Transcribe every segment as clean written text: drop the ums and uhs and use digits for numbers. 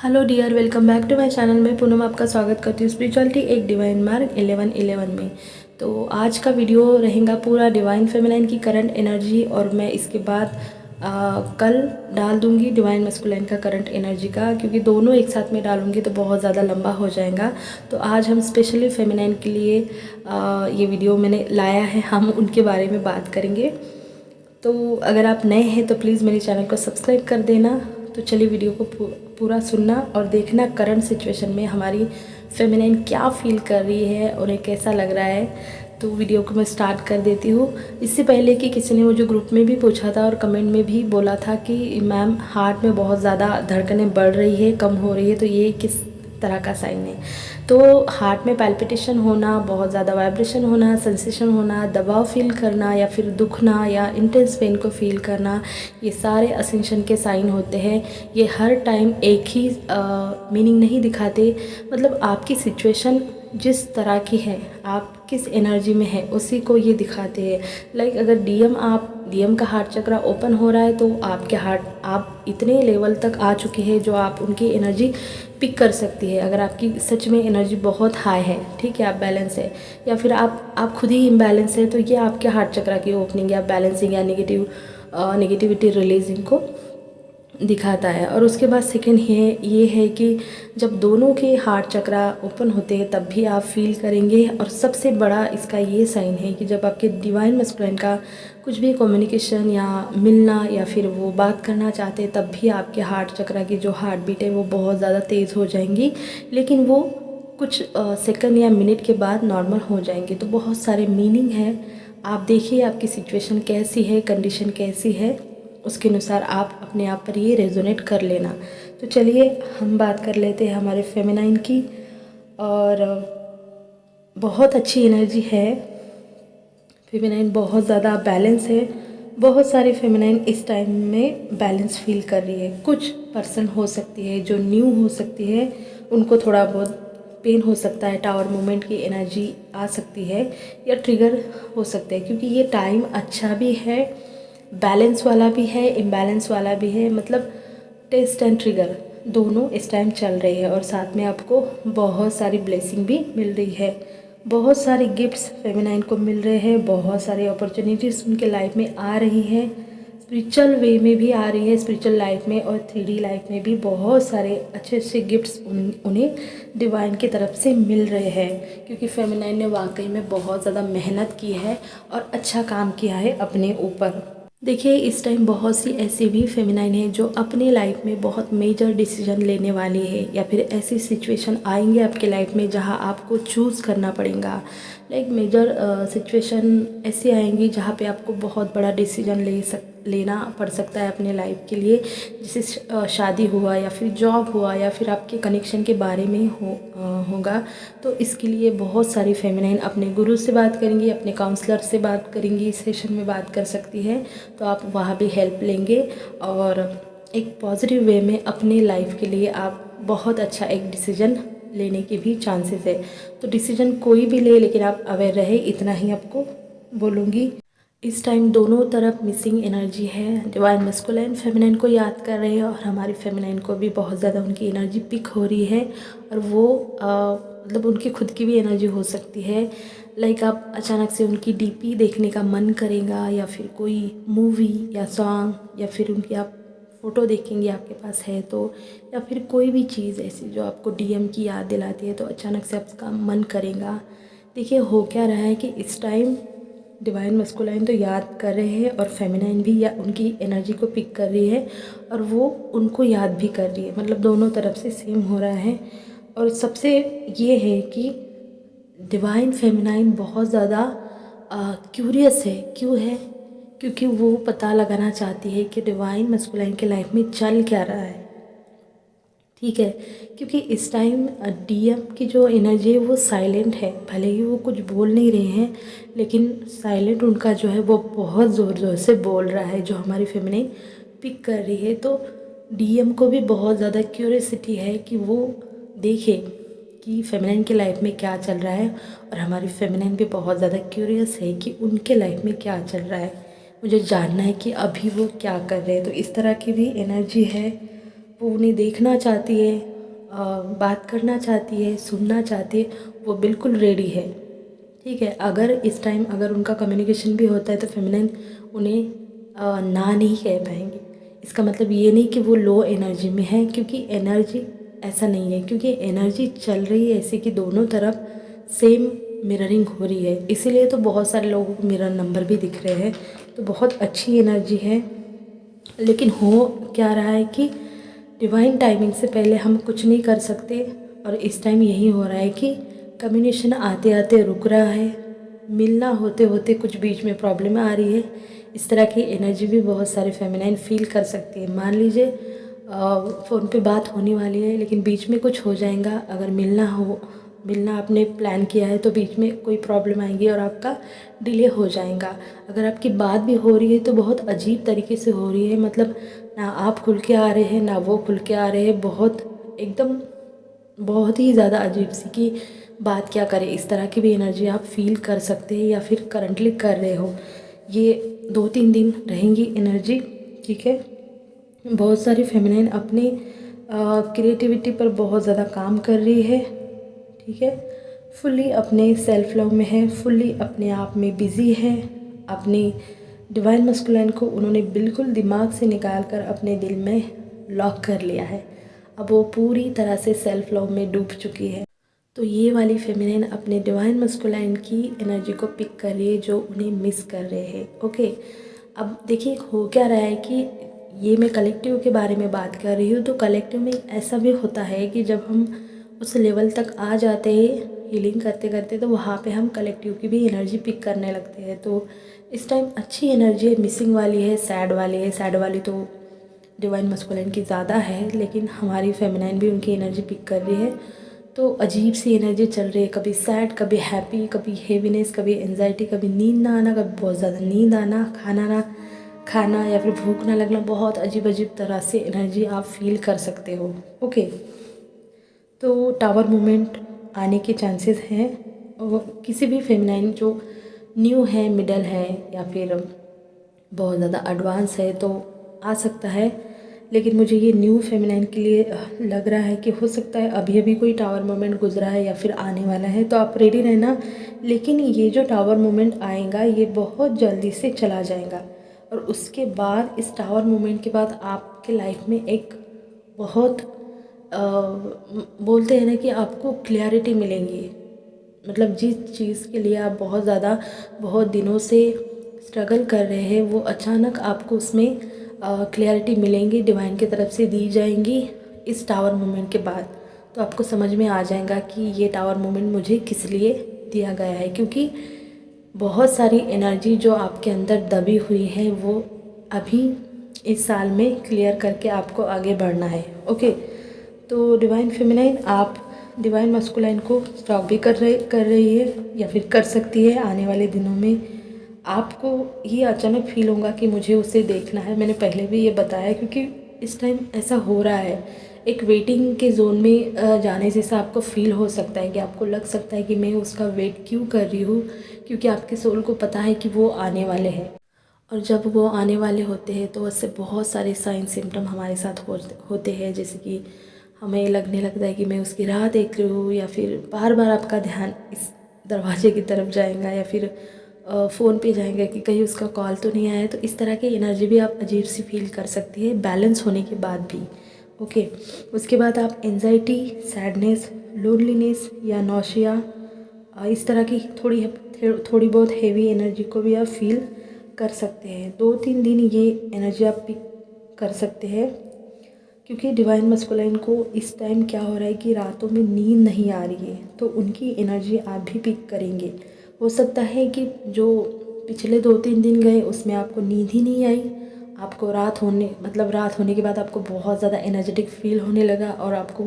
Hello dear, welcome back to my channel. मैं पूनम आपका स्वागत करती हूँ स्पिरिचुअलिटी एक डिवाइन मार्ग 11-11 में। तो आज का वीडियो रहेगा पूरा डिवाइन फेमिनाइन की करंट एनर्जी, और मैं इसके बाद कल डाल दूँगी डिवाइन मस्कुलाइन का करंट एनर्जी का, क्योंकि दोनों एक साथ में डालूँगी तो बहुत ज़्यादा लंबा हो जाएगा। तो आज हम स्पेशली फेमिनाइन के लिए ये वीडियो मैंने लाया है, हम उनके बारे में बात करेंगे। तो अगर आप नए हैं तो प्लीज़ मेरे चैनल को सब्सक्राइब कर देना। तो चलिए वीडियो को पूरा सुनना और देखना करंट सिचुएशन में हमारी फेमिनाइन क्या फील कर रही है, उन्हें कैसा लग रहा है। तो वीडियो को मैं स्टार्ट कर देती हूँ। इससे पहले कि किसी ने मुझे ग्रुप में भी पूछा था और कमेंट में भी बोला था कि मैम हार्ट में बहुत ज़्यादा धड़कनें बढ़ रही है, कम हो रही है, तो ये किस तरह का साइन है। तो हार्ट में पैल्पिटेशन होना, बहुत ज़्यादा वाइब्रेशन होना, सेंसेशन होना, दबाव फील करना या फिर दुखना या इंटेंस पेन को फील करना, ये सारे असेंशन के साइन होते हैं। ये हर टाइम एक ही मीनिंग नहीं दिखाते। मतलब आपकी सिचुएशन जिस तरह की है, आप किस एनर्जी में है, उसी को ये दिखाते हैं। लाइक अगर डीएम का हार्ट चक्र ओपन हो रहा है तो आपके हार्ट आप इतने लेवल तक आ चुके हैं जो आप उनकी एनर्जी पिक कर सकती है। अगर आपकी सच में एनर्जी बहुत हाई है, ठीक है, आप बैलेंस है, या फिर आप खुद ही इम्बैलेंस है, तो ये आपके हार्ट चक्र की ओपनिंग या बैलेंसिंग या नेगेटिविटी रिलीजिंग को दिखाता है। और उसके बाद सेकंड ये है कि जब दोनों के हार्ट चक्रा ओपन होते हैं तब भी आप फील करेंगे। और सबसे बड़ा इसका ये साइन है कि जब आपके डिवाइन मस्कुलाइन का कुछ भी कम्युनिकेशन या मिलना या फिर वो बात करना चाहते हैं, तब भी आपके हार्ट चक्रा की जो हार्ट बीट है वो बहुत ज़्यादा तेज़ हो जाएंगी, लेकिन वो कुछ सेकंड या मिनट के बाद नॉर्मल हो जाएंगे। तो बहुत सारे मीनिंग है। आप देखिए आपकी सिचुएशन कैसी है, कंडीशन कैसी है, उसके अनुसार आप अपने आप पर ये रेजोनेट कर लेना। तो चलिए हम बात कर लेते हैं हमारे फेमिनाइन की। और बहुत अच्छी एनर्जी है, फेमिनाइन बहुत ज़्यादा बैलेंस है। बहुत सारी फेमिनाइन इस टाइम में बैलेंस फील कर रही है। कुछ पर्सन हो सकती है जो न्यू हो सकती है, उनको थोड़ा बहुत पेन हो सकता है, टावर मूवमेंट की एनर्जी आ सकती है या ट्रिगर हो सकते हैं, क्योंकि ये टाइम अच्छा भी है, बैलेंस वाला भी है, इम्बैलेंस वाला भी है। मतलब टेस्ट एंड ट्रिगर दोनों इस टाइम चल रही है। और साथ में आपको बहुत सारी ब्लेसिंग भी मिल रही है, बहुत सारे गिफ्ट्स फेमिनाइन को मिल रहे हैं, बहुत सारी अपॉर्चुनिटीज़ उनके लाइफ में आ रही है, स्पिरिचुअल वे में भी आ रही है, स्पिरिचुअल लाइफ में और 3D लाइफ में भी बहुत सारे अच्छे अच्छे गिफ्ट्स उन्हें डिवाइन की तरफ से मिल रहे हैं। क्योंकि फेमिनाइन ने वाकई में बहुत ज़्यादा मेहनत की है और अच्छा काम किया है अपने ऊपर। देखिए इस टाइम बहुत सी ऐसी भी फेमिनाइन है जो अपने लाइफ में बहुत मेजर डिसीजन लेने वाली है, या फिर ऐसी सिचुएशन आएंगे आपके लाइफ में जहां आपको चूज़ करना पड़ेगा। लाइक मेजर सिचुएशन ऐसी आएंगी जहां पे आपको बहुत बड़ा डिसीजन लेना पड़ सकता है अपने लाइफ के लिए। जैसे शादी हुआ या फिर जॉब हुआ या फिर आपके कनेक्शन के बारे में होगा। तो इसके लिए बहुत सारी फेमिनाइन अपने गुरु से बात करेंगी, अपने काउंसलर से बात करेंगी, इस सेशन में बात कर सकती है। तो आप वहाँ भी हेल्प लेंगे और एक पॉजिटिव वे में अपने लाइफ के लिए आप बहुत अच्छा एक डिसीजन लेने के भी चांसेस है। तो डिसीजन कोई भी ले, लेकिन आप अवेयर रहे, इतना ही आपको बोलूँगी। इस टाइम दोनों तरफ मिसिंग एनर्जी है। डिवाइन मस्कुलाइन फेमिनाइन को याद कर रहे हैं और हमारी फेमिनाइन को भी बहुत ज़्यादा उनकी एनर्जी पिक हो रही है। और वो मतलब उनकी खुद की भी एनर्जी हो सकती है। लाइक आप अचानक से उनकी डीपी देखने का मन करेगा, या फिर कोई मूवी या सॉन्ग, या फिर उनकी आप फ़ोटो देखेंगे आपके पास है तो, या फिर कोई भी चीज़ ऐसी जो आपको डीएम की याद दिलाती है, तो अचानक से आपका मन करेगा। देखिए हो क्या रहा है कि इस टाइम डिवाइन मस्कुलाइन तो याद कर रहे हैं और फेमिनाइन भी या उनकी एनर्जी को पिक कर रही है और वो उनको याद भी कर रही है। मतलब दोनों तरफ से सेम हो रहा है। और सबसे ये है कि डिवाइन फेमिनाइन बहुत ज़्यादा क्यूरियस है। क्यों है? क्योंकि वो पता लगाना चाहती है कि डिवाइन मस्कुलाइन के लाइफ में चल क्या रहा है, ठीक है। क्योंकि इस टाइम डीएम की जो एनर्जी है वो साइलेंट है, भले ही वो कुछ बोल नहीं रहे हैं, लेकिन साइलेंट उनका जो है वो बहुत ज़ोर ज़ोर से बोल रहा है, जो हमारी फेमिनाइन पिक कर रही है। तो डीएम को भी बहुत ज़्यादा क्यूरियोसिटी है कि वो देखे कि फेमिनाइन के लाइफ में क्या चल रहा है, और हमारी फेमिनाइन भी बहुत ज़्यादा क्यूरियस है कि उनके लाइफ में क्या चल रहा है। मुझे जानना है कि अभी वो क्या कर रहे हैं। तो इस तरह की भी एनर्जी है, वो उन्हें देखना चाहती है। बात करना चाहती है, सुनना चाहती है, वो बिल्कुल रेडी है। ठीक है, अगर इस टाइम अगर उनका कम्युनिकेशन भी होता है तो फेमिनिन उन्हें ना नहीं कह पाएंगे। इसका मतलब ये नहीं कि वो लो एनर्जी में है, क्योंकि एनर्जी ऐसा नहीं है, क्योंकि एनर्जी चल रही है ऐसे कि दोनों तरफ सेम मिररिंग हो रही है। इसीलिए तो बहुत सारे लोगों को मिरर नंबर भी दिख रहे हैं। तो बहुत अच्छी एनर्जी है। लेकिन हो क्या रहा है कि डिवाइन टाइमिंग से पहले हम कुछ नहीं कर सकते, और इस टाइम यही हो रहा है कि कम्युनिकेशन आते आते रुक रहा है, मिलना होते होते कुछ बीच में प्रॉब्लम आ रही है। इस तरह की एनर्जी भी बहुत सारे फेमिनाइन फील कर सकती है। मान लीजिए फ़ोन पे बात होने वाली है, लेकिन बीच में कुछ हो जाएगा। अगर मिलना आपने प्लान किया है तो बीच में कोई प्रॉब्लम आएगी और आपका डिले हो जाएगा। अगर आपकी बात भी हो रही है तो बहुत अजीब तरीके से हो रही है, मतलब ना आप खुल के आ रहे हैं ना वो खुल के आ रहे हैं। बहुत ही ज़्यादा अजीब सी कि बात क्या करें। इस तरह की भी एनर्जी आप फील कर सकते हैं या फिर करंटली कर रहे हो। ये 2-3 दिन रहेंगी एनर्जी। ठीक है, बहुत सारी फेमिनाइन अपने क्रिएटिविटी पर बहुत ज़्यादा काम कर रही है। ठीक है, फुल्ली अपने सेल्फ लव में है, फुल्ली अपने आप में बिज़ी है। अपनी डिवाइन मस्कुलाइन को उन्होंने बिल्कुल दिमाग से निकाल कर अपने दिल में लॉक कर लिया है। अब वो पूरी तरह से सेल्फ लव में डूब चुकी है। तो ये वाली फेमिनिन अपने डिवाइन मस्कुलाइन की एनर्जी को पिक कर रही है, जो उन्हें मिस कर रहे हैं। ओके, अब देखिए हो क्या रहा है कि ये मैं कलेक्टिव के बारे में बात कर रही हूँ। तो कलेक्टिव में ऐसा भी होता है कि जब हम उस लेवल तक आ जाते हैं हीलिंग करते करते, तो वहाँ पे हम कलेक्टिव की भी एनर्जी पिक करने लगते हैं। तो इस टाइम अच्छी एनर्जी है, मिसिंग वाली है, सैड वाली है। सैड वाली तो डिवाइन मस्कुलाइन की ज़्यादा है, लेकिन हमारी फेमिनाइन भी उनकी एनर्जी पिक कर रही है। तो अजीब सी एनर्जी चल रही है, कभी सैड, कभी हैप्पी, कभी हेवीनेस, कभी एंजाइटी, कभी नींद ना आना, कभी बहुत ज़्यादा नींद आना, खाना ना खाना या फिर भूख ना लगना। बहुत अजीब अजीब तरह से एनर्जी आप फील कर सकते हो। ओके, तो टावर मोमेंट आने के चांसेस हैं। और किसी भी फेमिनाइन जो न्यू है, मिडल है या फिर बहुत ज़्यादा एडवांस है तो आ सकता है। लेकिन मुझे ये न्यू फेमिनाइन के लिए लग रहा है कि हो सकता है अभी अभी कोई टावर मोमेंट गुजरा है या फिर आने वाला है, तो आप रेडी रहना। लेकिन ये जो टावर मोमेंट आएगा ये बहुत जल्दी से चला जाएगा, और उसके बाद इस टावर मोमेंट के बाद आपके लाइफ में एक बहुत बोलते हैं ना कि आपको क्लैरिटी मिलेंगी। मतलब जिस चीज़ के लिए आप बहुत दिनों से स्ट्रगल कर रहे हैं, वो अचानक आपको उसमें क्लैरिटी मिलेंगी, डिवाइन की तरफ से दी जाएंगी इस टावर मोमेंट के बाद। तो आपको समझ में आ जाएगा कि ये टावर मोमेंट मुझे किस लिए दिया गया है, क्योंकि बहुत सारी एनर्जी जो आपके अंदर दबी हुई है वो अभी इस साल में क्लियर करके आपको आगे बढ़ना है। ओके, तो डिवाइन फेमिनाइन आप डिवाइन मस्कुलाइन को स्टॉक भी कर रही है या फिर कर सकती है। आने वाले दिनों में आपको ये अचानक फील होगा कि मुझे उसे देखना है। मैंने पहले भी ये बताया, क्योंकि इस टाइम ऐसा हो रहा है, एक वेटिंग के जोन में जाने जैसा आपको फील हो सकता है कि आपको लग सकता है कि मैं उसका वेट क्यों कर रही हूँ, क्योंकि आपके सोल को पता है कि वो आने वाले हैं। और जब वो आने वाले होते हैं तो उससे बहुत सारे साइन सिम्टम हमारे साथ होते हैं, जैसे कि हमें लगने लगता है कि मैं उसकी राह देख रही हूँ, या फिर बार बार आपका ध्यान इस दरवाजे की तरफ जाएगा, या फिर फ़ोन पे जाएगा कि कहीं उसका कॉल तो नहीं आया। तो इस तरह की एनर्जी भी आप अजीब सी फील कर सकती है बैलेंस होने के बाद भी। ओके, उसके बाद आप एंजाइटी, सैडनेस, लोनलीनेस या नौशिया, इस तरह की थोड़ी बहुत हेवी एनर्जी को भी आप फील कर सकते हैं। 2-3 दिन ये एनर्जी आप पिक कर सकते हैं, क्योंकि डिवाइन मस्कुलाइन को इस टाइम क्या हो रहा है कि रातों में नींद नहीं आ रही है, तो उनकी एनर्जी आप भी पिक करेंगे। हो सकता है कि जो पिछले 2-3 दिन गए उसमें आपको नींद ही नहीं आई, आपको रात होने के बाद आपको बहुत ज़्यादा एनर्जेटिक फील होने लगा, और आपको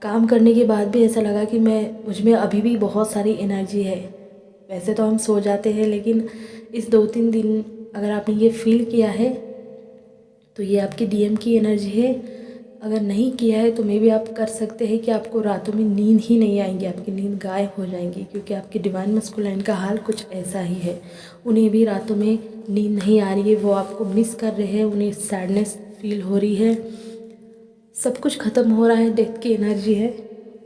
काम करने के बाद भी ऐसा लगा कि मुझ में अभी भी बहुत सारी एनर्जी है। वैसे तो हम सो जाते हैं, लेकिन इस 2-3 दिन अगर आपने ये फील किया है तो ये आपकी डीएम की एनर्जी है। अगर नहीं किया है तो मे भी आप कर सकते हैं कि आपको रातों में नींद ही नहीं आएंगी, आपकी नींद गायब हो जाएंगी, क्योंकि आपके डिवाइन मस्कुलाइन का हाल कुछ ऐसा ही है। उन्हें भी रातों में नींद नहीं आ रही है, वो आपको मिस कर रहे हैं, उन्हें सैडनेस फील हो रही है, सब कुछ ख़त्म हो रहा है, डेथ की एनर्जी है।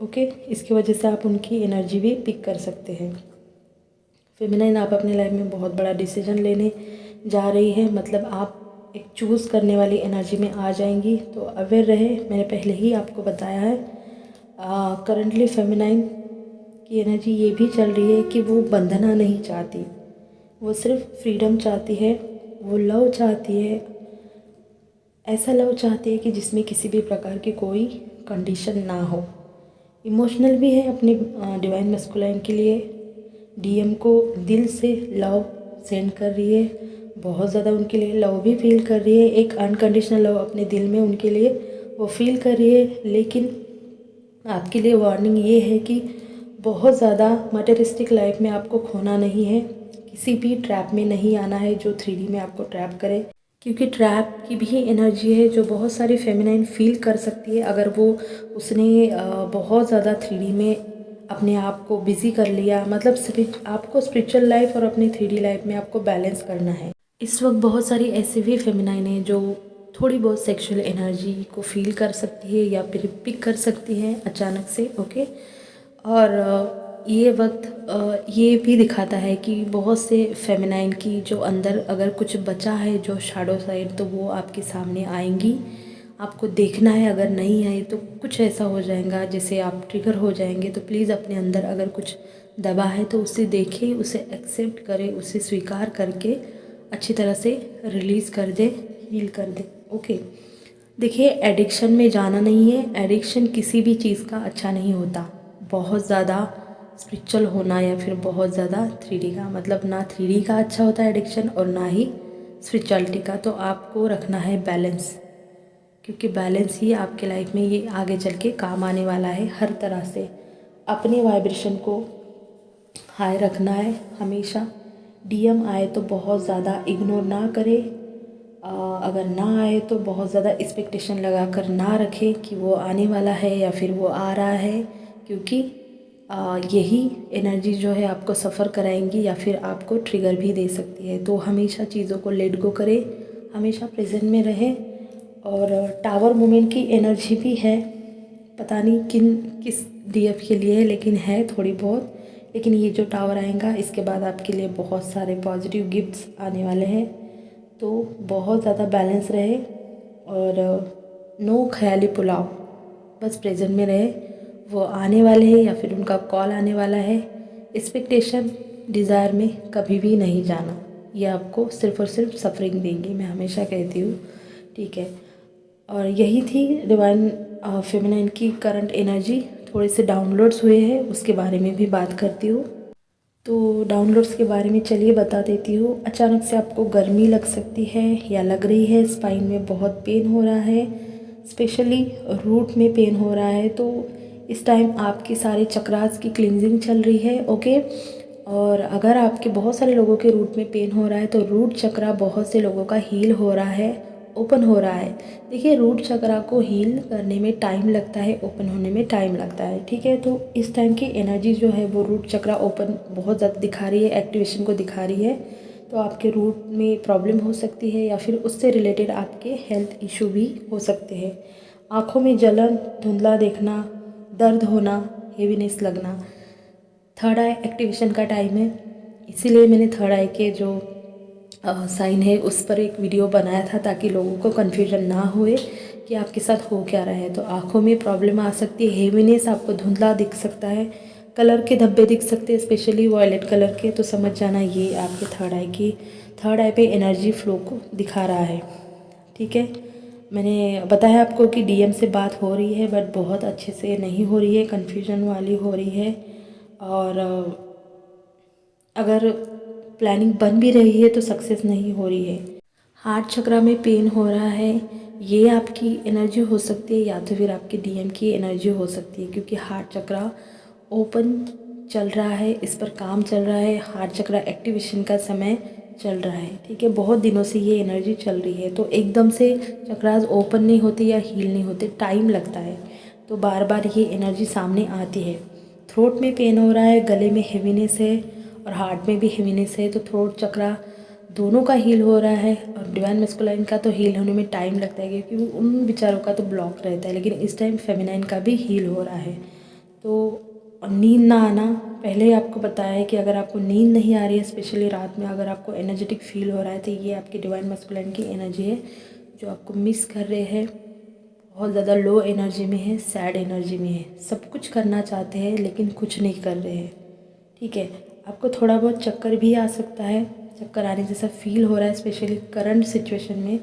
ओके, इसकी वजह से आप उनकी एनर्जी भी पिक कर सकते हैं। फेमिनाइन, आप अपने लाइफ में बहुत बड़ा डिसीजन लेने जा रही है, मतलब आप एक चूज़ करने वाली एनर्जी में आ जाएंगी। तो अवेयर रहे, मैंने पहले ही आपको बताया है। करंटली फेमिनाइन की एनर्जी ये भी चल रही है कि वो बंधना नहीं चाहती, वो सिर्फ फ्रीडम चाहती है, वो लव चाहती है। ऐसा लव चाहती है कि जिसमें किसी भी प्रकार की कोई कंडीशन ना हो। इमोशनल भी है अपने डिवाइन मैस्कुलाइन के लिए। डीएम को दिल से लव सेंड कर रही है, बहुत ज़्यादा उनके लिए लव भी फील कर रही है। एक अनकंडीशनल लव अपने दिल में उनके लिए वो फील कर रही है। लेकिन आपके लिए वार्निंग ये है कि बहुत ज़्यादा मटेरियलिस्टिक लाइफ में आपको खोना नहीं है, किसी भी ट्रैप में नहीं आना है जो 3D में आपको ट्रैप करे, क्योंकि ट्रैप की भी एनर्जी है जो बहुत सारी फेमिनाइन फील कर सकती है अगर वो उसने बहुत ज़्यादा 3D में अपने आप को बिज़ी कर लिया। मतलब आपको स्पिरिचुअल लाइफ और अपनी 3D लाइफ में आपको बैलेंस करना है। इस वक्त बहुत सारी ऐसी भी फेमिनाइन है जो थोड़ी बहुत सेक्सुअल एनर्जी को फील कर सकती है या फिर पिक कर सकती है अचानक से। ओके, और ये वक्त ये भी दिखाता है कि बहुत से फेमिनाइन की जो अंदर अगर कुछ बचा है जो शैडो साइड, तो वो आपके सामने आएंगी। आपको देखना है, अगर नहीं आए तो कुछ ऐसा हो जाएगा जैसे आप ट्रिगर हो जाएंगे। तो प्लीज़ अपने अंदर अगर कुछ दबा है तो उसे देखें, उसे एक्सेप्ट करें, उसे स्वीकार करके अच्छी तरह से रिलीज़ कर दे, हील कर दे। ओके, देखिए, एडिक्शन में जाना नहीं है। एडिक्शन किसी भी चीज़ का अच्छा नहीं होता। बहुत ज़्यादा स्पिरिचुअल होना या फिर बहुत ज़्यादा 3D का, मतलब ना 3D का अच्छा होता है एडिक्शन और ना ही स्पिरिचुअलिटी का। तो आपको रखना है बैलेंस, क्योंकि बैलेंस ही आपके लाइफ में ये आगे चल के काम आने वाला है। हर तरह से अपनी वाइब्रेशन को हाई रखना है हमेशा। डीएम आए तो बहुत ज़्यादा इग्नोर ना करें, अगर ना आए तो बहुत ज़्यादा एक्सपेक्टेशन लगा कर ना रखें कि वो आने वाला है या फिर वो आ रहा है, क्योंकि यही एनर्जी जो है आपको सफ़र कराएंगी या फिर आपको ट्रिगर भी दे सकती है। तो हमेशा चीज़ों को लेट गो करें, हमेशा प्रेजेंट में रहें। और टावर मूवमेंट की एनर्जी भी है, पता नहीं किस डीएफ के लिए है, लेकिन है थोड़ी बहुत। लेकिन ये जो टावर आएगा इसके बाद आपके लिए बहुत सारे पॉजिटिव गिफ्ट्स आने वाले हैं। तो बहुत ज़्यादा बैलेंस रहे और नो ख्याली पुलाव, बस प्रेजेंट में रहे। वो आने वाले हैं या फिर उनका कॉल आने वाला है। एक्सपेक्टेशन डिज़ायर में कभी भी नहीं जाना, ये आपको सिर्फ़ और सिर्फ सफरिंग देंगी, मैं हमेशा कहती हूँ। ठीक है, और यही थी डिवाइन फेमिनाइन की करंट एनर्जी। थोड़े से डाउनलोड्स हुए हैं, उसके बारे में भी बात करती हूँ। तो डाउनलोड्स के बारे में चलिए बता देती हूँ। अचानक से आपको गर्मी लग सकती है या लग रही है, स्पाइन में बहुत पेन हो रहा है, स्पेशली रूट में पेन हो रहा है। तो इस टाइम आपके सारे चक्रास की क्लींजिंग चल रही है। ओके, और अगर आपके बहुत सारे लोगों के रूट में पेन हो रहा है तो रूट चक्रा बहुत से लोगों का हील हो रहा है, ओपन हो रहा है। देखिए, रूट चक्रा को हील करने में टाइम लगता है, ओपन होने में टाइम लगता है। ठीक है, तो इस टाइम की एनर्जी जो है वो रूट चक्रा ओपन बहुत ज़्यादा दिखा रही है, एक्टिवेशन को दिखा रही है। तो आपके रूट में प्रॉब्लम हो सकती है या फिर उससे रिलेटेड आपके हेल्थ इशू भी हो सकते हैं। आँखों में जलन, धुंधला देखना, दर्द होना, हेवीनेस लगना, थर्ड आई एक्टिवेशन का टाइम है। इसीलिए मैंने थर्ड आई के जो साइन है उस पर एक वीडियो बनाया था, ताकि लोगों को कन्फ्यूजन ना हुए कि आपके साथ हो क्या रहा है। तो आँखों में प्रॉब्लम आ सकती है, हेवीनेस, आपको धुंधला दिख सकता है, कलर के धब्बे दिख सकते हैं, स्पेशली वॉयलेट कलर के। तो समझ जाना ये आपके थर्ड आई पे एनर्जी फ्लो को दिखा रहा है। ठीक है, मैंने बताया आपको कि डीएम से बात हो रही है, बट बहुत अच्छे से नहीं हो रही है, कन्फ्यूजन वाली हो रही है। और अगर प्लानिंग बन भी रही है तो सक्सेस नहीं हो रही है। हार्ट चक्रा में पेन हो रहा है, ये आपकी एनर्जी हो सकती है या तो फिर आपके डीएम की एनर्जी हो सकती है, क्योंकि हार्ट चक्रा ओपन चल रहा है, इस पर काम चल रहा है। हार्ट चक्रा एक्टिवेशन का समय चल रहा है। ठीक है, बहुत दिनों से ये एनर्जी चल रही है। तो एकदम से चक्रास ओपन नहीं होते या हील नहीं होते, टाइम लगता है। तो बार बार ये एनर्जी सामने आती है। थ्रोट में पेन हो रहा है, गले में हेवीनेस है और हार्ट में भी हेवीनेस है। तो थ्रोट चक्रा दोनों का हील हो रहा है। और डिवाइन मैस्कुलाइन का तो हील होने में टाइम लगता है क्योंकि उन बेचारों का तो ब्लॉक रहता है, लेकिन इस टाइम फेमिनाइन का भी हील हो रहा है। तो नींद ना आना, पहले ही आपको बताया है कि अगर आपको नींद नहीं आ रही है, स्पेशली रात में अगर आपको एनर्जेटिक फील हो रहा है, तो ये आपकी डिवाइन मैस्कुलाइन की एनर्जी है जो आपको मिस कर रहे हैं। बहुत ज़्यादा लो एनर्जी में है, सैड एनर्जी में है, सब कुछ करना चाहते हैं लेकिन कुछ नहीं कर रहे हैं। ठीक है, आपको थोड़ा बहुत चक्कर भी आ सकता है, चक्कर आने जैसा फील हो रहा है स्पेशली करंट सिचुएशन में,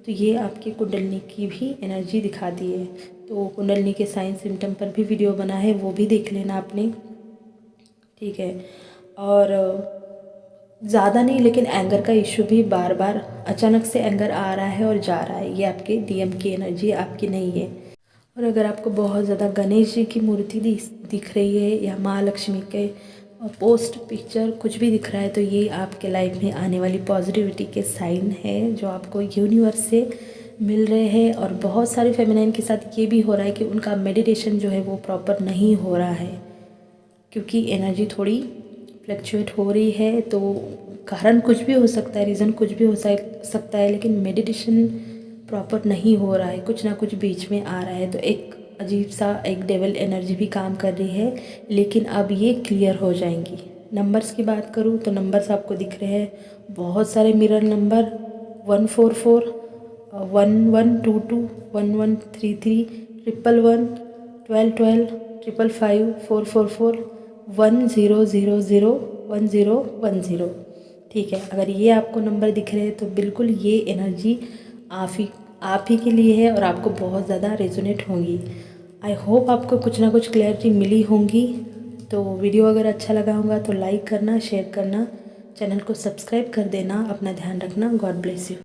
तो ये आपकी कुंडलिनी की भी एनर्जी दिखाती है। तो कुंडलिनी के साइन सिम्टम पर भी वीडियो बना है, वो भी देख लेना आपने। ठीक है, और ज़्यादा नहीं लेकिन एंगर का इशू भी बार बार अचानक से एंगर आ रहा है और जा रहा है, ये आपके डीएम की एनर्जी आपकी नहीं है। और अगर आपको बहुत ज़्यादा गणेश जी की मूर्ति दिख रही है या माँ लक्ष्मी के पोस्ट पिक्चर कुछ भी दिख रहा है, तो ये आपके लाइफ में आने वाली पॉजिटिविटी के साइन है जो आपको यूनिवर्स से मिल रहे हैं। और बहुत सारे फेमिनाइन के साथ ये भी हो रहा है कि उनका मेडिटेशन जो है वो प्रॉपर नहीं हो रहा है क्योंकि एनर्जी थोड़ी फ्लक्चुएट हो रही है। तो कारण कुछ भी हो सकता है, रीज़न कुछ भी हो सकता है, लेकिन मेडिटेशन प्रॉपर नहीं हो रहा है, कुछ ना कुछ बीच में आ रहा है। तो एक अजीब सा एक डेविल एनर्जी भी काम कर रही है, लेकिन अब ये क्लियर हो जाएंगी। नंबर्स की बात करूँ तो नंबर्स आपको दिख रहे हैं, बहुत सारे मिरर नंबर 144, 1122, 1133, 111, 1212, 555, 444, 1000, 1010। ठीक है, अगर ये आपको नंबर दिख रहे हैं तो बिल्कुल ये एनर्जी आप ही के लिए है और आपको बहुत ज़्यादा रेजोनेट होंगी। आई होप आपको कुछ ना कुछ क्लैरिटी मिली होंगी। तो वीडियो अगर अच्छा लगा होगा तो लाइक करना, शेयर करना, चैनल को सब्सक्राइब कर देना। अपना ध्यान रखना। God bless you.